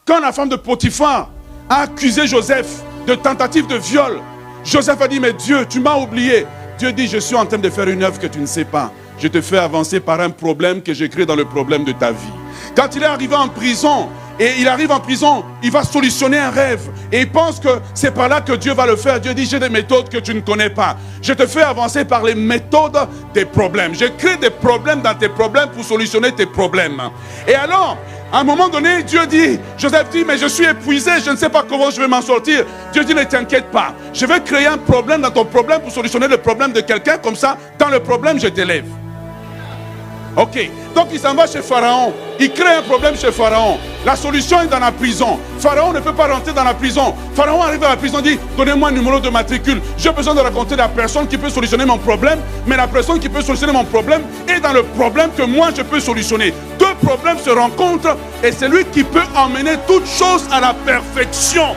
Quand la femme de Potiphar a accusé Joseph de tentative de viol, Joseph a dit, mais Dieu, tu m'as oublié. Dieu dit, je suis en train de faire une œuvre que tu ne sais pas. Je te fais avancer par un problème que j'ai créé dans le problème de ta vie. Quand il est arrivé en prison, et il arrive en prison, il va solutionner un rêve. Et il pense que c'est par là que Dieu va le faire. Dieu dit, j'ai des méthodes que tu ne connais pas. Je te fais avancer par les méthodes des problèmes. Je crée des problèmes dans tes problèmes pour solutionner tes problèmes. Et alors, à un moment donné, Dieu dit, Joseph dit, mais je suis épuisé, je ne sais pas comment je vais m'en sortir. Dieu dit, ne t'inquiète pas. Je vais créer un problème dans ton problème pour solutionner le problème de quelqu'un. Comme ça, dans le problème, je t'élève. Ok, donc il s'en va chez Pharaon, il crée un problème chez Pharaon. La solution est dans la prison. Pharaon ne peut pas rentrer dans la prison. Pharaon arrive à la prison, dit, donnez-moi un numéro de matricule. J'ai besoin de raconter la personne qui peut solutionner mon problème, mais la personne qui peut solutionner mon problème est dans le problème que moi je peux solutionner. Deux problèmes se rencontrent et c'est lui qui peut emmener toute chose à la perfection.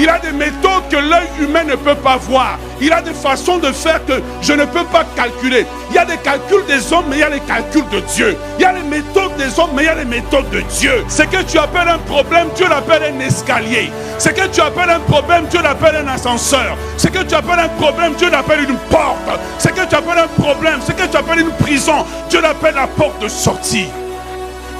Il a des méthodes que l'œil humain ne peut pas voir. Il a des façons de faire que je ne peux pas calculer. Il y a des calculs des hommes, mais il y a les calculs de Dieu. Il y a les méthodes des hommes, mais il y a les méthodes de Dieu. Ce que tu appelles un problème, Dieu l'appelle un escalier. Ce que tu appelles un problème, Dieu l'appelle un ascenseur. Ce que tu appelles un problème, Dieu l'appelle une porte. Ce que tu appelles un problème, ce que tu appelles une prison, Dieu l'appelle la porte de sortie.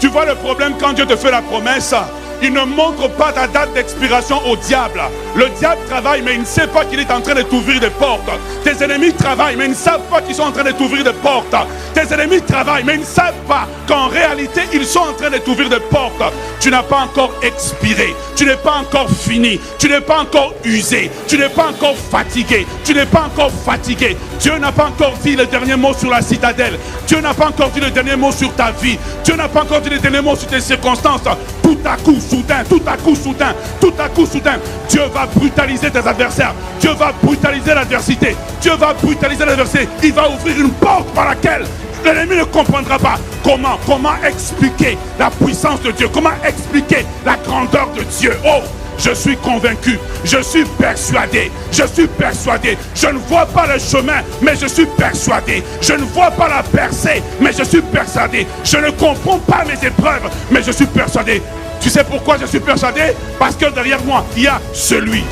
Tu vois le problème quand Dieu te fait la promesse? Il ne montre pas ta date d'expiration au diable. Le diable travaille, mais il ne sait pas qu'il est en train de t'ouvrir des portes. Tes ennemis travaillent, mais ils ne savent pas qu'ils sont en train de t'ouvrir des portes. Tes ennemis travaillent, mais ils ne savent pas qu'en réalité, ils sont en train de t'ouvrir des portes. Tu n'as pas encore expiré. Tu n'es pas encore fini. Tu n'es pas encore usé. Tu n'es pas encore fatigué. Tu n'es pas encore fatigué. Dieu n'a pas encore dit le dernier mot sur la citadelle. Dieu n'a pas encore dit le dernier mot sur ta vie. Dieu n'a pas encore dit le dernier mot sur tes circonstances. Tout à coup, soudain, tout à coup, soudain, tout à coup, soudain, Dieu va brutaliser tes adversaires. Dieu va brutaliser l'adversité. Dieu va brutaliser l'adversité. Il va ouvrir une porte par laquelle l'ennemi ne comprendra pas. Comment expliquer la puissance de Dieu? Comment expliquer la grandeur de Dieu? Oh, je suis convaincu, je suis persuadé, je ne vois pas le chemin, mais je suis persuadé, je ne vois pas la percée, mais je suis persuadé, je ne comprends pas mes épreuves, mais je suis persuadé. Tu sais pourquoi je suis persuadé? Parce que derrière moi, il y a celui,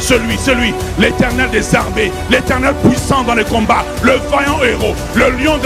l'Éternel des armées, l'Éternel puissant dans les combats, le vaillant héros, le lion de